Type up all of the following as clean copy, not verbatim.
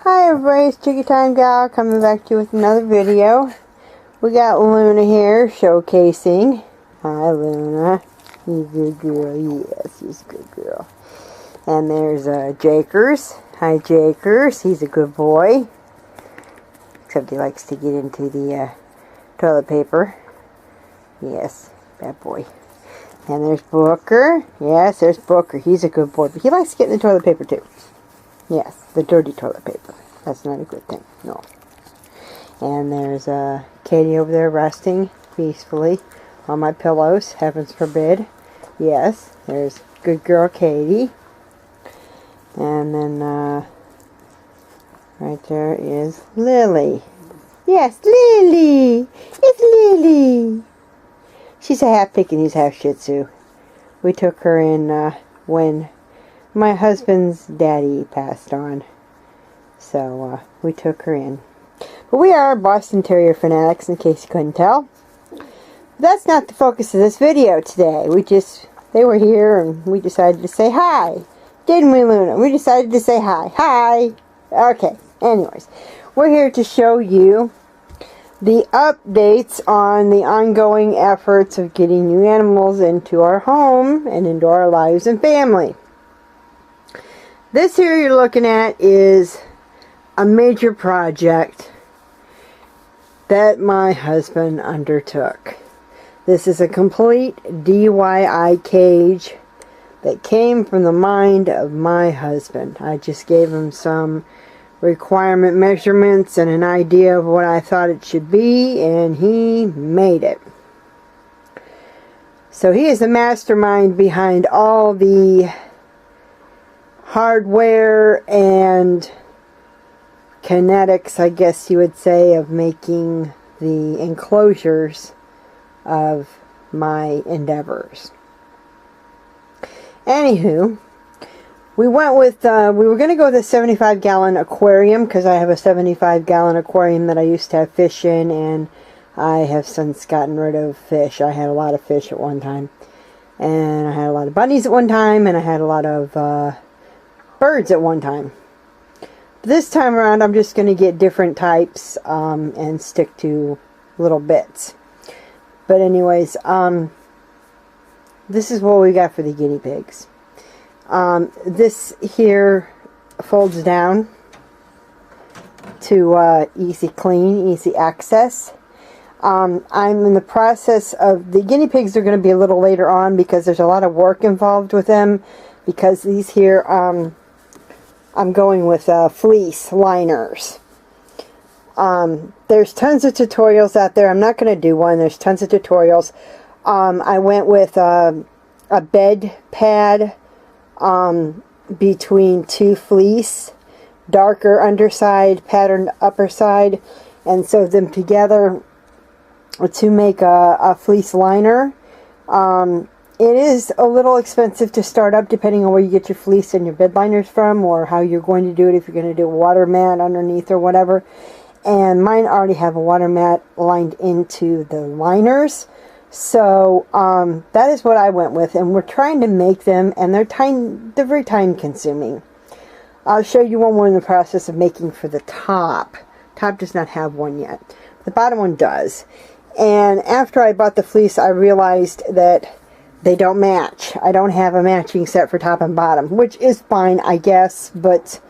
Hi everybody, it's Chicky Time Gal coming back to you with another video. We got Luna here showcasing. Hi Luna. He's a good girl. Yes, he's a good girl. And there's Jakers. Hi Jakers. He's a good boy. Except he likes to get into the toilet paper. Yes, bad boy. And there's Booker. Yes, there's Booker. He's a good boy. But he likes to get in the toilet paper too. Yes, the dirty toilet paper. That's not a good thing. No. And there's Katie over there resting peacefully on my pillows. Heavens forbid. Yes, there's good girl Katie. And then right there is Lily. Yes, Lily. It's Lily. She's a half Pekingese, half Shih Tzu. We took her in when my husband's daddy passed on. So, we took her in. But we are Boston Terrier fanatics, in case you couldn't tell. But that's not the focus of this video today. They were here and we decided to say hi. Didn't we, Luna? We decided to say hi. Hi! Okay, anyways. We're here to show you the updates on the ongoing efforts of getting new animals into our home and into our lives and family. This here you're looking at is a major project that my husband undertook. This is a complete DIY cage that came from the mind of my husband. I just gave him some requirement measurements and an idea of what I thought it should be, and he made it. So he is the mastermind behind all the hardware and kinetics, I guess you would say, of making the enclosures of my endeavors. Anywho, we went with, we were going to go with a 75-gallon aquarium because I have a 75-gallon aquarium that I used to have fish in, and I have since gotten rid of fish. I had a lot of fish at one time, and I had a lot of bunnies at one time, and I had a lot of birds at one time. This time around I'm just going to get different types and stick to little bits. But anyways, this is what we got for the guinea pigs. This here folds down to easy clean, easy access. I'm in the process of, the guinea pigs are going to be a little later on because there's a lot of work involved with them, because these here I'm going with fleece liners. There's tons of tutorials out there. I'm not going to do one. There's tons of tutorials. I went with a bed pad between two fleece, darker underside, patterned upper side, and sewed them together to make a fleece liner. It is a little expensive to start up depending on where you get your fleece and your bed liners from, or how you're going to do it, if you're going to do a water mat underneath or whatever. And mine already have a water mat lined into the liners. So that is what I went with, and we're trying to make them, and they're very time consuming. I'll show you one more in the process of making for the top. Top does not have one yet. The bottom one does. And after I bought the fleece, I realized that they don't match. I don't have a matching set for top and bottom, which is fine, I guess, but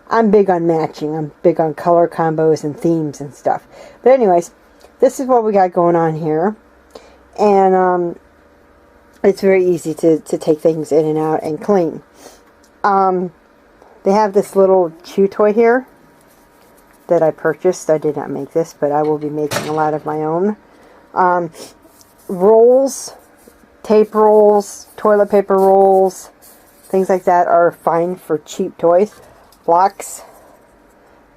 I'm big on matching. I'm big on color combos and themes and stuff. But anyways, this is what we got going on here. And it's very easy to take things in and out and clean. They have this little chew toy here that I purchased. I did not make this, but I will be making a lot of my own. Rolls, tape rolls, toilet paper rolls, things like that are fine for cheap toys. Blocks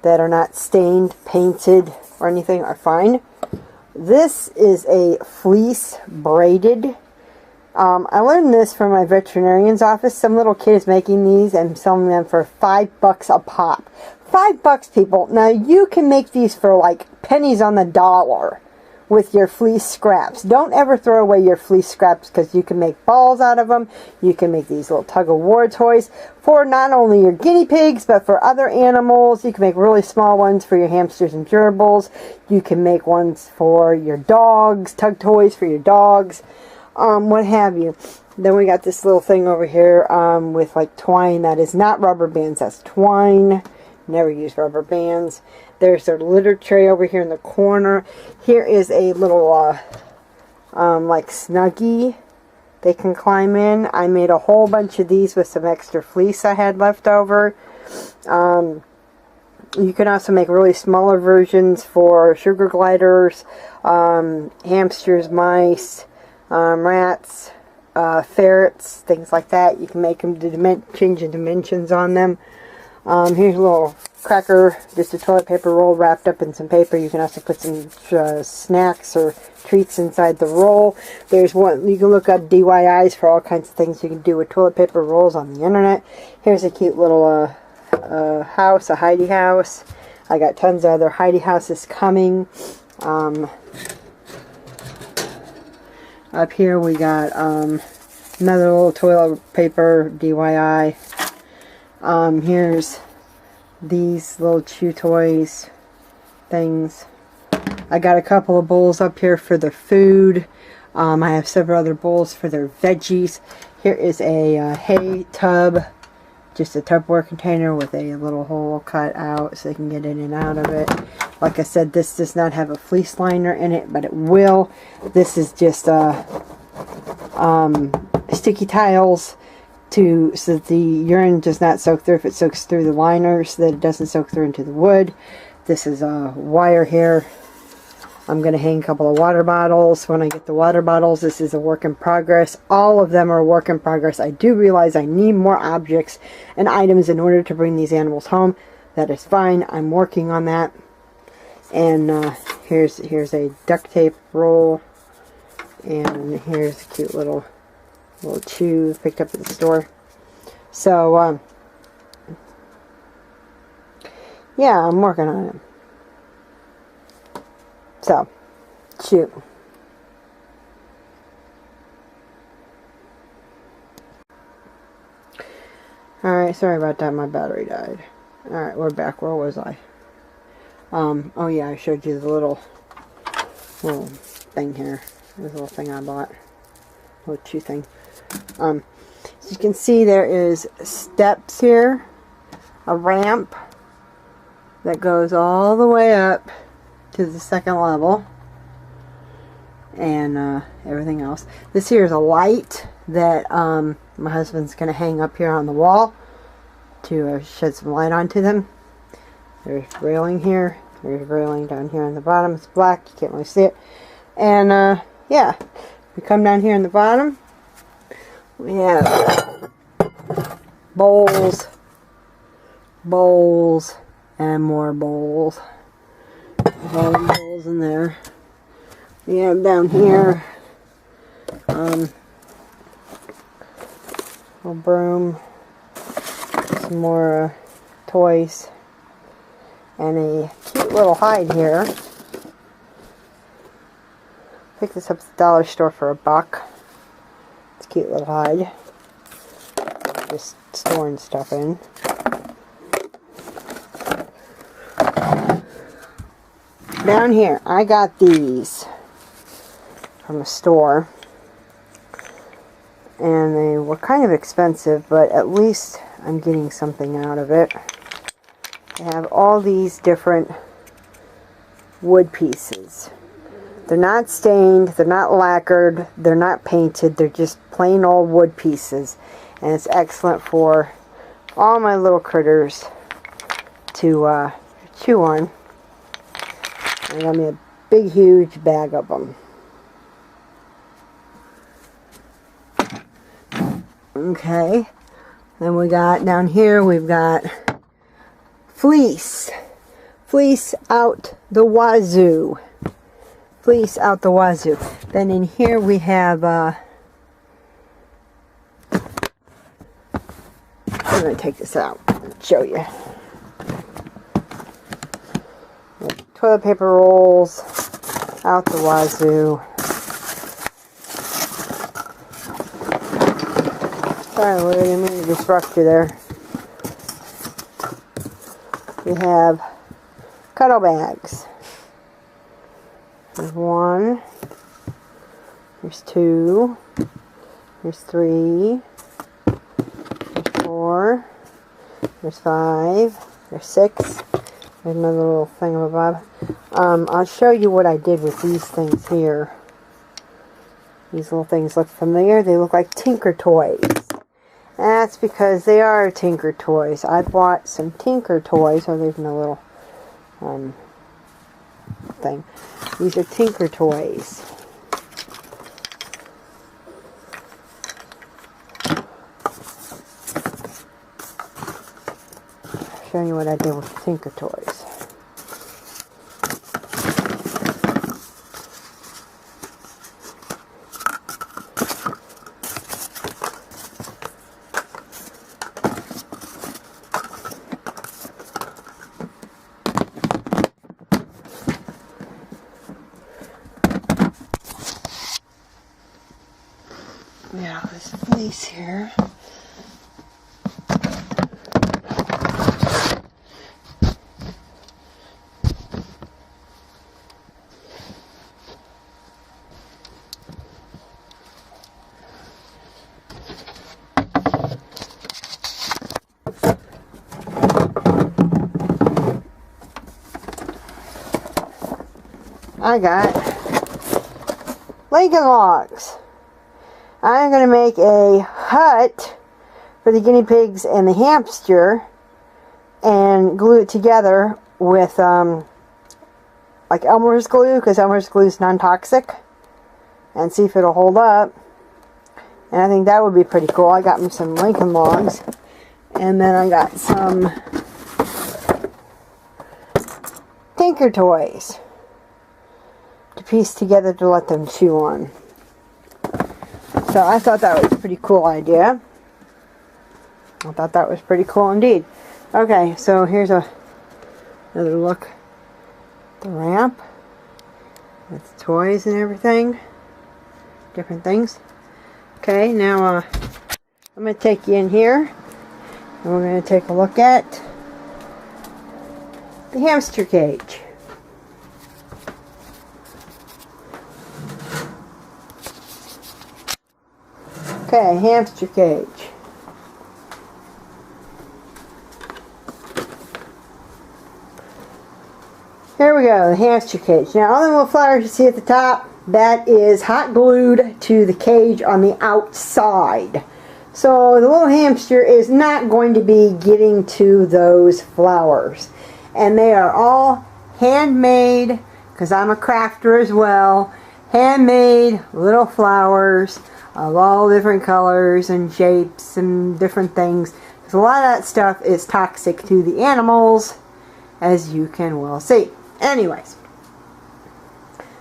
that are not stained, painted, or anything are fine. This is a fleece braided. I learned this from my veterinarian's office. Some little kid is making these and selling them for $5 a pop. $5, people. Now you can make these for like pennies on the dollar with your fleece scraps. Don't ever throw away your fleece scraps, because you can make balls out of them. You can make these little tug-of-war toys for not only your guinea pigs, but for other animals. You can make really small ones for your hamsters and gerbils. You can make ones for your dogs, tug toys for your dogs, what have you. Then we got this little thing over here with like twine. That is not rubber bands, that's twine. Never use rubber bands. There's a litter tray over here in the corner. Here is a little like snuggie they can climb in. I made a whole bunch of these with some extra fleece I had left over. You can also make really smaller versions for sugar gliders, hamsters, mice, rats, ferrets, things like that. You can make them to change the dimensions on them. Here's a little cracker, just a toilet paper roll wrapped up in some paper. You can also put some snacks or treats inside the roll. There's one, you can look up DIYs for all kinds of things you can do with toilet paper rolls on the internet. Here's a cute little house, a hidey house. I got tons of other hidey houses coming. Up here we got another little toilet paper DIY. Here's these little chew toys things. I got a couple of bowls up here for the food. I have several other bowls for their veggies. Here is a hay tub, just a Tupperware container with a little hole cut out so they can get in and out of it. Like I said, this does not have a fleece liner in it, but it will. This is just sticky tiles so that the urine does not soak through. If it soaks through the liner, so that it doesn't soak through into the wood. This is a wire here. I'm going to hang a couple of water bottles. When I get the water bottles, this is a work in progress. All of them are a work in progress. I do realize I need more objects and items in order to bring these animals home. That is fine. I'm working on that. And here's a duct tape roll. And here's a cute little chew picked up at the store. So, yeah, I'm working on it. So, shoot. Alright, sorry about that, my battery died. Alright, we're back. Where was I? Oh yeah, I showed you the little thing here. This little thing I bought. Little chew thing. As you can see, there is steps here. A ramp that goes all the way up to the second level. And everything else. This here is a light that my husband's going to hang up here on the wall to shed some light onto them. There's railing here. There's railing down here on the bottom. It's black. You can't really see it. And yeah, we come down here on the bottom. We have bowls, and more bowls. There's all the bowls in there. We have down here a broom, some more toys, and a cute little hide here. Picked this up at the dollar store for $1. It's a cute little hide. Just storing stuff in. Down here, I got these from a store. And they were kind of expensive, but at least I'm getting something out of it. They have all these different wood pieces. They're not stained, they're not lacquered, they're not painted, they're just plain old wood pieces. And it's excellent for all my little critters to chew on. I got me a big, huge bag of them. Okay, then we got down here, we've got fleece. Fleece out the wazoo. Fleece out the wazoo. Then in here we have, I'm going to take this out and show you. Toilet paper rolls, out the wazoo. Sorry, I didn't mean to disrupt you there. We have cuddle bags. There's 1. There's 2. There's 3. There's 4. There's 5. There's 6. There's another little thingamabob. I'll show you what I did with these things here. These little things look familiar. They look like Tinker Toys. That's because they are Tinker Toys. I bought some Tinker Toys. Oh, there's no little thing. These are Tinker Toys. I'll show you what I did with the Tinker Toys. Yeah, this fleece here. I got Lincoln logs. I'm going to make a hut for the guinea pigs and the hamster and glue it together with like Elmer's glue, because Elmer's glue is non-toxic, and see if it'll hold up. And I think that would be pretty cool. I got me some Lincoln logs, and then I got some Tinker Toys to piece together to let them chew on. So I thought that was a pretty cool idea. I thought that was pretty cool indeed. Okay, so here's another look at the ramp with the toys and everything. Different things. Okay, now I'm going to take you in here and we're going to take a look at the hamster cage. Okay, hamster cage. Here we go, the hamster cage. Now all the little flowers you see at the top, that is hot glued to the cage on the outside. So the little hamster is not going to be getting to those flowers. And they are all handmade, because I'm a crafter as well. Handmade little flowers of all different colors and shapes and different things. Because a lot of that stuff is toxic to the animals, as you can well see. Anyways,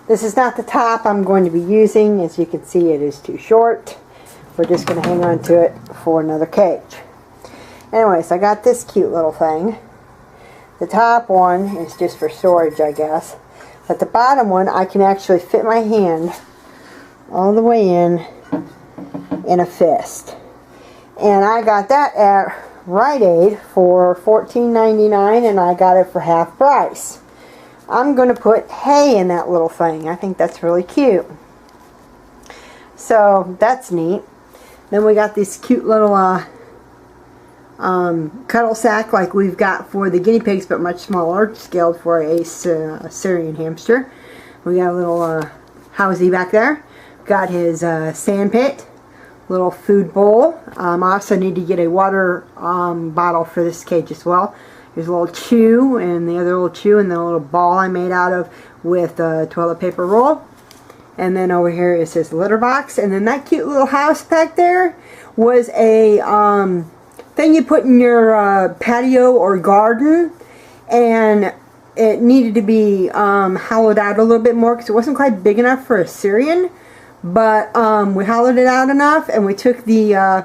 this is not the top I'm going to be using. As you can see, it is too short. We're just going to hang on to it for another cage. Anyways, I got this cute little thing. The top one is just for storage, I guess. But the bottom one, I can actually fit my hand all the way in a fist. And I got that at Rite Aid for $14.99, and I got it for half price. I'm going to put hay in that little thing. I think that's really cute. So that's neat. Then we got this cute little cuddle sack like we've got for the guinea pigs, but much smaller, scaled for a Syrian hamster. We got a little housey back there. Got his sand pit, little food bowl. I also need to get a water bottle for this cage as well. There's a little chew and the other little chew, and then a little ball I made out of with a toilet paper roll. And then over here is his litter box. And then that cute little house back there was a thing you put in your patio or garden. And it needed to be hollowed out a little bit more because it wasn't quite big enough for a Syrian. But we hollowed it out enough, and we took the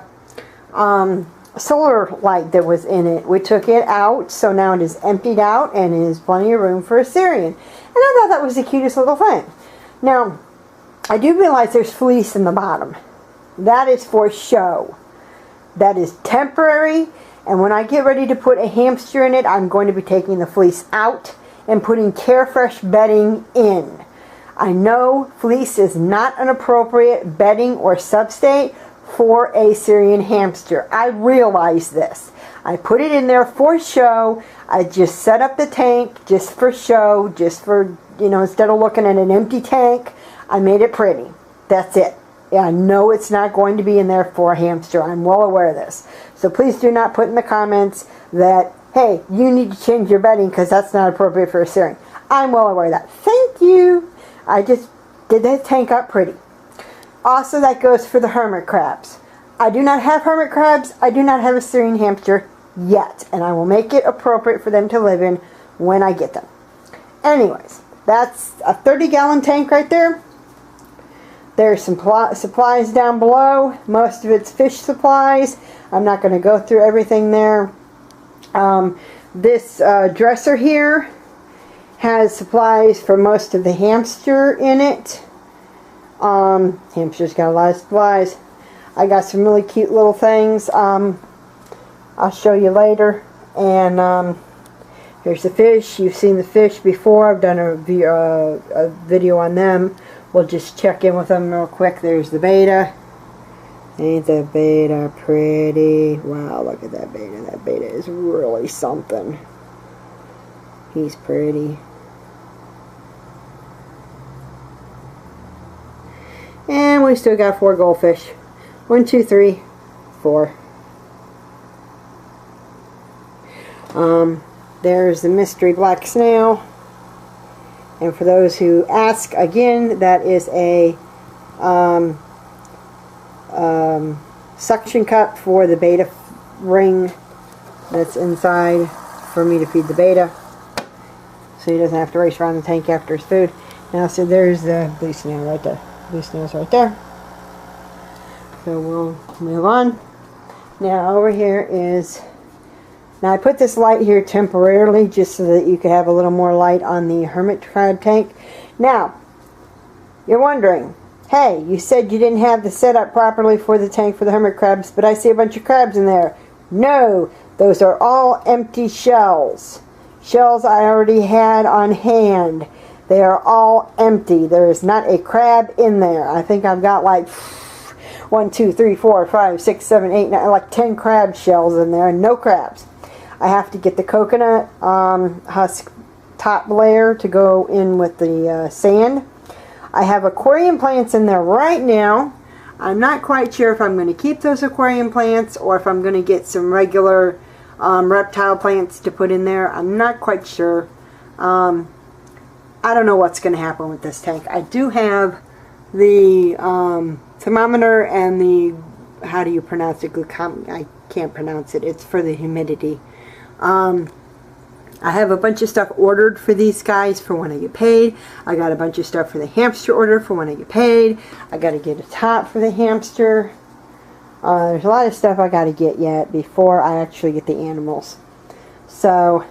solar light that was in it. We took it out, so now it is emptied out and is plenty of room for a Syrian. And I thought that was the cutest little thing. Now, I do realize there's fleece in the bottom. That is for show. That is temporary, and when I get ready to put a hamster in it, I'm going to be taking the fleece out and putting Carefresh bedding in. I know fleece is not an appropriate bedding or substrate for a Syrian hamster. I realize this. I put it in there for show. I just set up the tank just for show, just for, you know, instead of looking at an empty tank, I made it pretty. That's it. I know it's not going to be in there for a hamster. I'm well aware of this. So please do not put in the comments that, hey, you need to change your bedding because that's not appropriate for a Syrian. I'm well aware of that. Thank you. I just did that tank up pretty. Also, that goes for the hermit crabs. I do not have hermit crabs. I do not have a Syrian hamster yet. And I will make it appropriate for them to live in when I get them. Anyways, that's a 30-gallon tank right there. There's some supplies down below. Most of it's fish supplies. I'm not going to go through everything there. This dresser here has supplies for most of the hamster in it. Hamster's got a lot of supplies. I got some really cute little things. I'll show you later. And here's the fish. You've seen the fish before. I've done a video on them. We'll just check in with them real quick. There's the beta. Ain't the beta pretty? Wow, look at that beta. That beta is really something. He's pretty. And we still got 4 goldfish. 1, 2, 3, 4. There's the mystery black snail. And for those who ask, again, that is a suction cup for the beta ring that's inside for me to feed the beta, so he doesn't have to race around the tank after his food. Now, so there's the blue snail right there. Blue snail's right there. So we'll move on. Now over here is, now I put this light here temporarily just so that you could have a little more light on the hermit crab tank. Now, you're wondering, hey, you said you didn't have the setup properly for the tank for the hermit crabs, but I see a bunch of crabs in there. No, those are all empty shells. Shells I already had on hand. They are all empty. There is not a crab in there. I think I've got like 1, 2, 3, 4, 5, 6, 7, 8, 9, like 10 crab shells in there, and no crabs. I have to get the coconut husk top layer to go in with the sand. I have aquarium plants in there right now. I'm not quite sure if I'm going to keep those aquarium plants or if I'm going to get some regular reptile plants to put in there. I'm not quite sure. I don't know what's going to happen with this tank. I do have the thermometer and the, how do you pronounce it? I can't pronounce it. It's for the humidity. I have a bunch of stuff ordered for these guys for when I get paid. I got a bunch of stuff for the hamster order for when I get paid. I got to get a top for the hamster. There's a lot of stuff I got to get yet before I actually get the animals. So,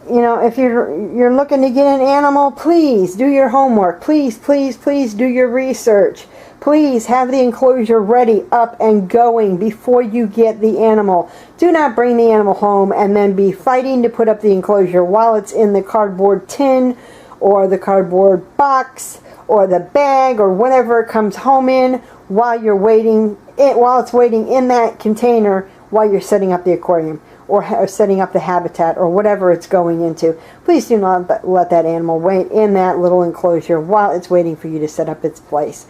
you know, if you're looking to get an animal, please do your homework. Please, please, please do your research. Please have the enclosure ready, up and going before you get the animal. Do not bring the animal home and then be fighting to put up the enclosure while it's in the cardboard tin or the cardboard box or the bag or whatever it comes home in while you're waiting, while it's waiting in that container while you're setting up the aquarium or setting up the habitat or whatever it's going into. Please do not let that animal wait in that little enclosure while it's waiting for you to set up its place.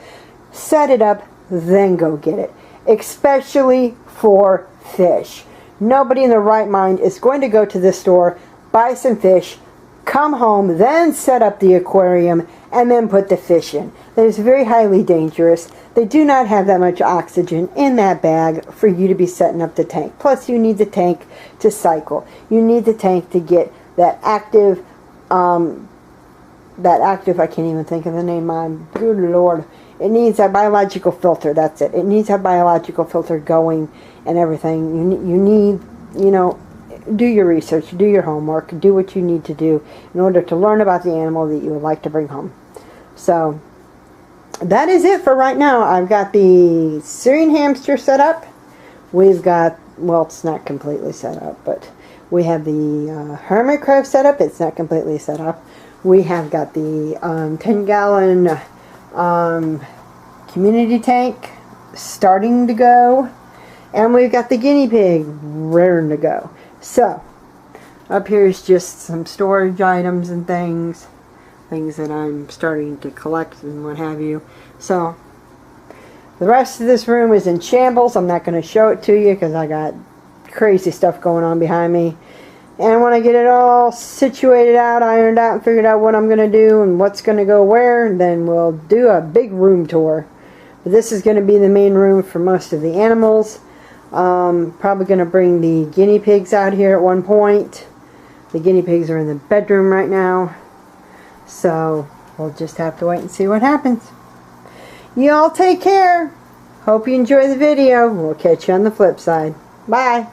Set it up, then go get it. Especially for fish. Nobody in their right mind is going to go to the store, buy some fish, come home, then set up the aquarium, and then put the fish in. That is very highly dangerous. They do not have that much oxygen in that bag for you to be setting up the tank. Plus, you need the tank to cycle. You need the tank to get that active, I can't even think of the name on, good Lord. It needs a biological filter, that's it. It needs a biological filter going and everything. You need, you know, do your research, do your homework, do what you need to do in order to learn about the animal that you would like to bring home. So that is it for right now. I've got the Syrian hamster set up. We've got, well, it's not completely set up, but we have the hermit crab set up. It's not completely set up. We have got the 10-gallon community tank starting to go. And we've got the guinea pig raring to go. So, up here is just some storage items and things that I'm starting to collect and what have you. So, the rest of this room is in shambles. I'm not going to show it to you because I got crazy stuff going on behind me. And when I get it all situated out, ironed out, and figured out what I'm going to do and what's going to go where, then we'll do a big room tour. But this is going to be the main room for most of the animals. Probably going to bring the guinea pigs out here at one point. The guinea pigs are in the bedroom right now. So, we'll just have to wait and see what happens. You all take care. Hope you enjoy the video. We'll catch you on the flip side. Bye.